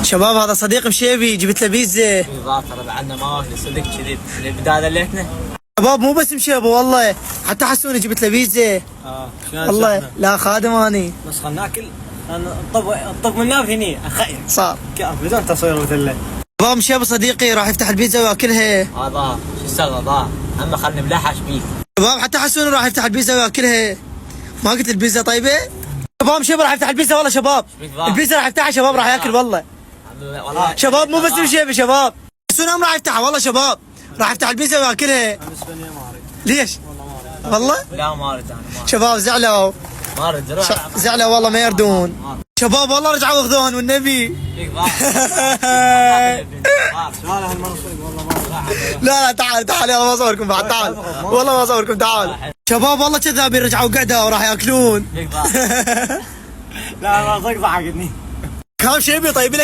شباب هذا صديق مشيبي، جبت له بيتزا. ترى بعدنا ما واكل صدق كذي البدايه ليتنا. شباب مو بس مشيبه والله، حتى حسوني جبت له بيتزا. والله لا خادم اني. بس خلنا ناكل. الطب من ناف هني اخير صار بدون تصوير مثل. شباب مشيبه صديقي راح يفتح البيتزا وياكلها. هذا شو استغرب اما خلنا نبلعها بيك. شباب حتى حسوني راح يفتح البيتزا وياكلها. ما قلت البيتزا طيبه؟ شباب مشيبه راح يفتح البيتزا والله شباب. البيتزا راح يفتحها شباب، راح ياكل والله. شباب مو بس مشيبه شباب. حسوني راح يفتحها والله شباب. راح يفتح البيتزا وياكلها. ليش؟ والله؟ لا ما اريد انا. شباب زعلوا. ما اريد زعلوا والله ما يردون. شباب والله رجعوا واخذون والنبي. لا تعال يلا ما اصوركم بعد، تعال والله ما اصوركم، تعال. شباب والله كذابين رجعوا قعدة وراح ياكلون. لا ما صدق ضحكتني. كم شيء طيب لك.